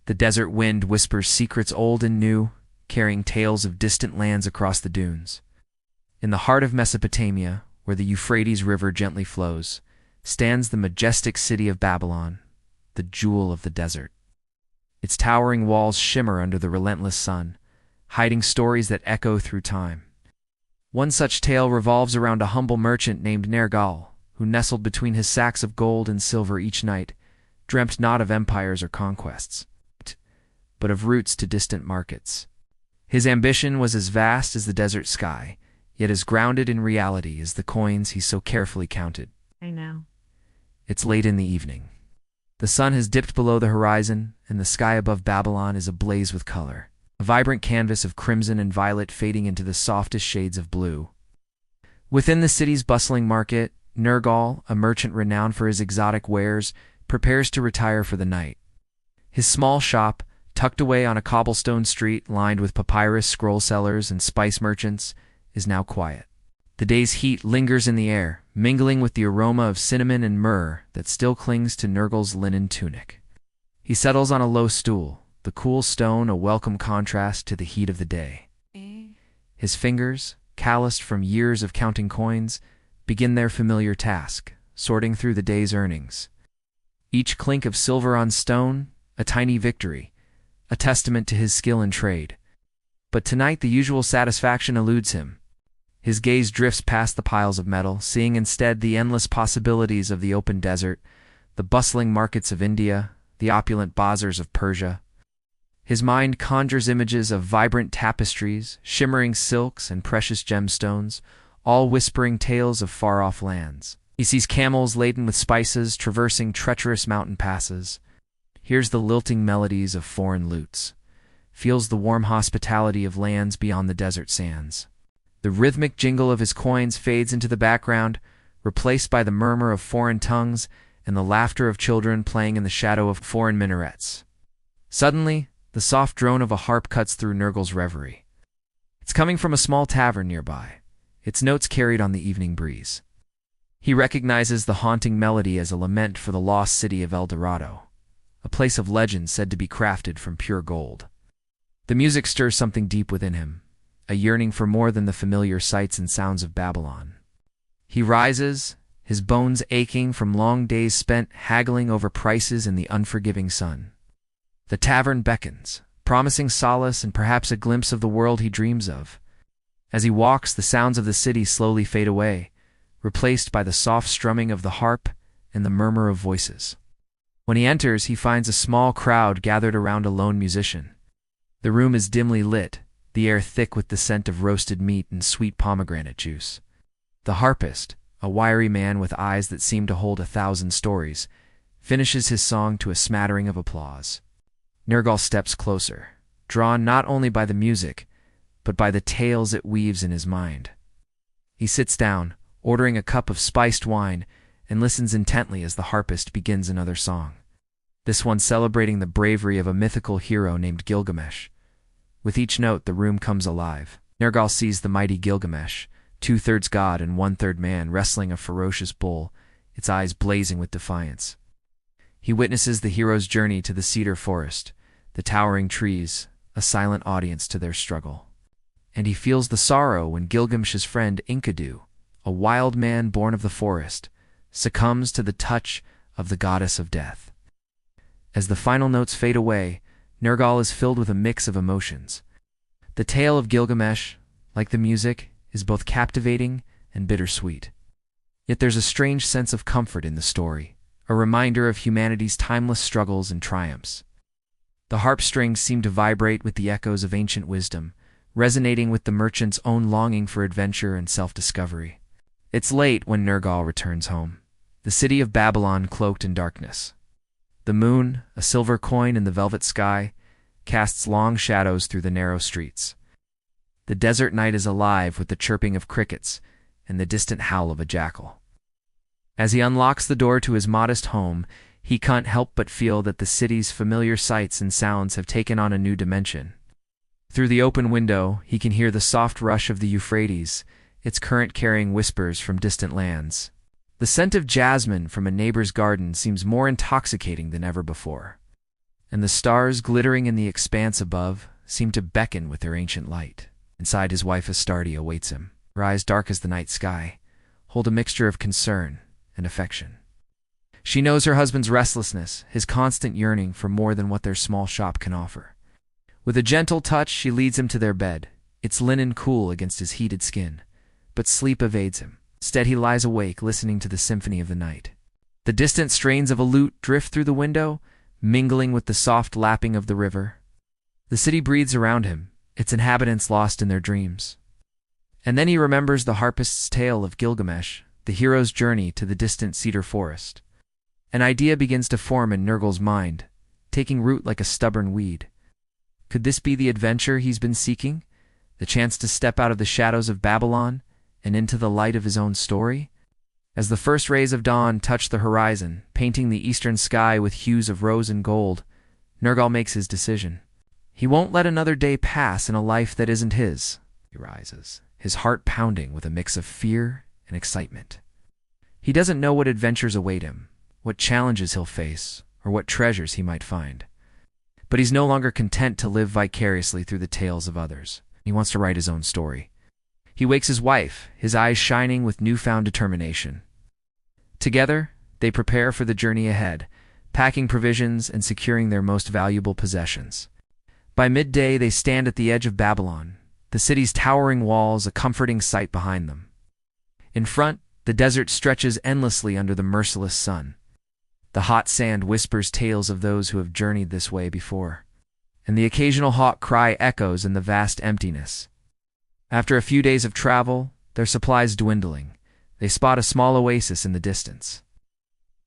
The desert wind whispers secrets old and new, carrying tales of distant lands across the dunes. In the heart of Mesopotamia, where the Euphrates River gently flows, stands the majestic city of Babylon, the jewel of the desert. Its towering walls shimmer under the relentless sun, hiding stories that echo through time. One such tale revolves around a humble merchant named Nergal, who nestled between his sacks of gold and silver each night, dreamt not of empires or conquests, but of routes to distant markets. His ambition was as vast as the desert sky, yet as grounded in reality as the coins he so carefully counted. I know. It's late in the evening. The sun has dipped below the horizon, and the sky above Babylon is ablaze with color, a vibrant canvas of crimson and violet fading into the softest shades of blue. Within the city's bustling market, Nergal, a merchant renowned for his exotic wares, prepares to retire for the night. His small shop, tucked away on a cobblestone street lined with papyrus scroll sellers and spice merchants, is now quiet. The day's heat lingers in the air, mingling with the aroma of cinnamon and myrrh that still clings to Nergal's linen tunic. He settles on a low stool, the cool stone a welcome contrast to the heat of the day. His fingers, calloused from years of counting coins, begin their familiar task, sorting through the day's earnings. Each clink of silver on stone, a tiny victory, a testament to his skill in trade. But tonight the usual satisfaction eludes him. His gaze drifts past the piles of metal, seeing instead the endless possibilities of the open desert, the bustling markets of India, the opulent bazaars of Persia. His mind conjures images of vibrant tapestries, shimmering silks, and precious gemstones, all whispering tales of far-off lands. He sees camels laden with spices traversing treacherous mountain passes, hears the lilting melodies of foreign lutes, feels the warm hospitality of lands beyond the desert sands. The rhythmic jingle of his coins fades into the background, replaced by the murmur of foreign tongues and the laughter of children playing in the shadow of foreign minarets. Suddenly, the soft drone of a harp cuts through Nergal's reverie. It's coming from a small tavern nearby, its notes carried on the evening breeze. He recognizes the haunting melody as a lament for the lost city of El Dorado, a place of legend said to be crafted from pure gold. The music stirs something deep within him, a yearning for more than the familiar sights and sounds of Babylon. He rises, his bones aching from long days spent haggling over prices in the unforgiving sun. The tavern beckons, promising solace and perhaps a glimpse of the world he dreams of. As he walks, the sounds of the city slowly fade away, replaced by the soft strumming of the harp and the murmur of voices. When he enters, he finds a small crowd gathered around a lone musician. The room is dimly lit, the air thick with the scent of roasted meat and sweet pomegranate juice. The harpist, a wiry man with eyes that seem to hold 1,000 stories, finishes his song to a smattering of applause. Nergal steps closer, drawn not only by the music, but by the tales it weaves in his mind. He sits down, ordering a cup of spiced wine, and listens intently as the harpist begins another song, this one celebrating the bravery of a mythical hero named Gilgamesh. With each note, the room comes alive. Nergal sees the mighty Gilgamesh, 2/3 god and 1/3 man, wrestling a ferocious bull, its eyes blazing with defiance. He witnesses the hero's journey to the cedar forest, the towering trees, a silent audience to their struggle. And he feels the sorrow when Gilgamesh's friend Enkidu, a wild man born of the forest, succumbs to the touch of the goddess of death. As the final notes fade away, Nergal is filled with a mix of emotions. The tale of Gilgamesh, like the music, is both captivating and bittersweet. Yet there's a strange sense of comfort in the story, a reminder of humanity's timeless struggles and triumphs. The harp strings seem to vibrate with the echoes of ancient wisdom, resonating with the merchant's own longing for adventure and self-discovery. It's late when Nergal returns home, the city of Babylon cloaked in darkness. The moon, a silver coin in the velvet sky, casts long shadows through the narrow streets. The desert night is alive with the chirping of crickets and the distant howl of a jackal. As he unlocks the door to his modest home, he can't help but feel that the city's familiar sights and sounds have taken on a new dimension. Through the open window, he can hear the soft rush of the Euphrates, its current carrying whispers from distant lands. The scent of jasmine from a neighbor's garden seems more intoxicating than ever before. and the stars glittering in the expanse above seem to beckon with their ancient light. Inside, his wife Astarte awaits him. Her eyes, dark as the night sky, hold a mixture of concern and affection. She knows her husband's restlessness, his constant yearning for more than what their small shop can offer. With a gentle touch, she leads him to their bed, its linen cool against his heated skin. But sleep evades him. Instead, he lies awake, listening to the symphony of the night. The distant strains of a lute drift through the window, mingling with the soft lapping of the river. The city breathes around him, its inhabitants lost in their dreams. And then he remembers the harpist's tale of Gilgamesh, the hero's journey to the distant cedar forest. An idea begins to form in Nergal's mind, taking root like a stubborn weed. Could this be the adventure he's been seeking? The chance to step out of the shadows of Babylon and into the light of his own story? As the first rays of dawn touch the horizon, painting the eastern sky with hues of rose and gold, Nergal makes his decision. He won't let another day pass in a life that isn't his. He rises, his heart pounding with a mix of fear and excitement. He doesn't know what adventures await him, what challenges he'll face, or what treasures he might find. But he's no longer content to live vicariously through the tales of others. He wants to write his own story. He wakes his wife, his eyes shining with newfound determination. Together, they prepare for the journey ahead, packing provisions and securing their most valuable possessions. By midday, they stand at the edge of Babylon, the city's towering walls a comforting sight behind them. In front, the desert stretches endlessly under the merciless sun. The hot sand whispers tales of those who have journeyed this way before, and the occasional hawk cry echoes in the vast emptiness. After a few days of travel, their supplies dwindling, they spot a small oasis in the distance.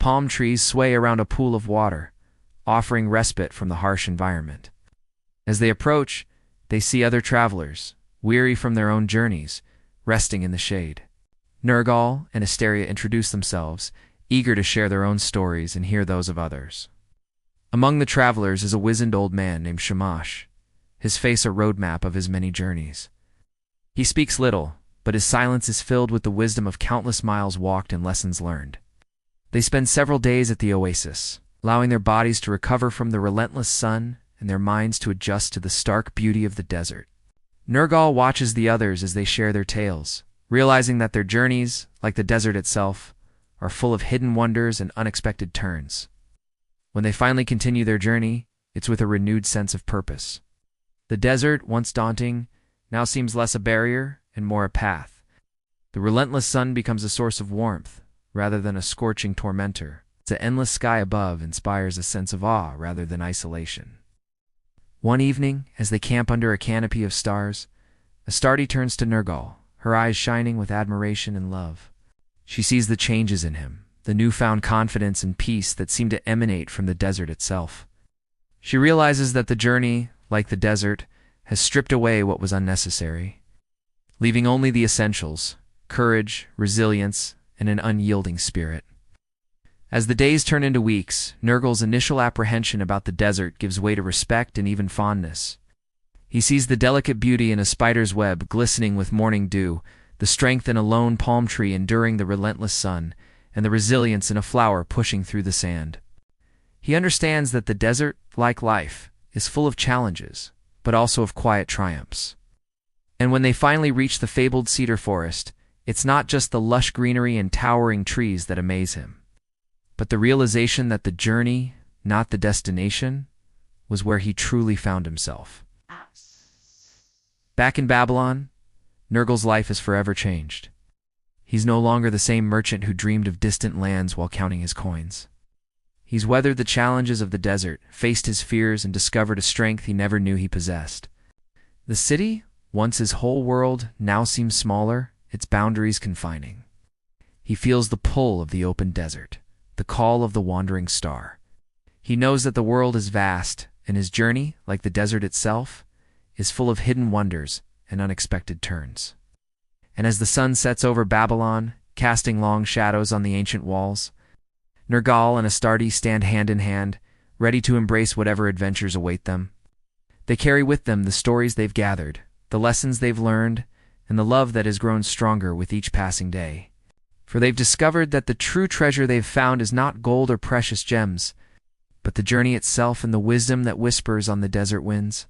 Palm trees sway around a pool of water, offering respite from the harsh environment. As they approach, they see other travelers, weary from their own journeys, resting in the shade. Nergal and Asteria introduce themselves, eager to share their own stories and hear those of others. Among the travelers is a wizened old man named Shamash, his face a roadmap of his many journeys. He speaks little, but his silence is filled with the wisdom of countless miles walked and lessons learned. They spend several days at the oasis, allowing their bodies to recover from the relentless sun and their minds to adjust to the stark beauty of the desert. Nergal watches the others as they share their tales, realizing that their journeys, like the desert itself, are full of hidden wonders and unexpected turns. When they finally continue their journey, it's with a renewed sense of purpose. The desert, once daunting, now seems less a barrier and more a path. The relentless sun becomes a source of warmth, rather than a scorching tormentor. The endless sky above inspires a sense of awe rather than isolation. One evening, as they camp under a canopy of stars, Astarte turns to Nergal, her eyes shining with admiration and love. She sees the changes in him, the newfound confidence and peace that seem to emanate from the desert itself. She realizes that the journey, like the desert, has stripped away what was unnecessary, leaving only the essentials: courage, resilience, and an unyielding spirit. As the days turn into weeks, Nergal's initial apprehension about the desert gives way to respect and even fondness. He sees the delicate beauty in a spider's web glistening with morning dew, the strength in a lone palm tree enduring the relentless sun, and the resilience in a flower pushing through the sand. He understands that the desert, like life, is full of challenges, but also of quiet triumphs. And when they finally reach the fabled cedar forest, it's not just the lush greenery and towering trees that amaze him, but the realization that the journey, not the destination, was where he truly found himself. Back in Babylon, Nergal's life is forever changed. He's no longer the same merchant who dreamed of distant lands while counting his coins. He's weathered the challenges of the desert, faced his fears, and discovered a strength he never knew he possessed. The city, once his whole world, now seems smaller, its boundaries confining. He feels the pull of the open desert, the call of the wandering star. He knows that the world is vast, and his journey, like the desert itself, is full of hidden wonders and unexpected turns. And as the sun sets over Babylon, casting long shadows on the ancient walls, Nergal and Astarte stand hand in hand, ready to embrace whatever adventures await them. They carry with them the stories they've gathered, the lessons they've learned, and the love that has grown stronger with each passing day. For they've discovered that the true treasure they've found is not gold or precious gems, but the journey itself and the wisdom that whispers on the desert winds.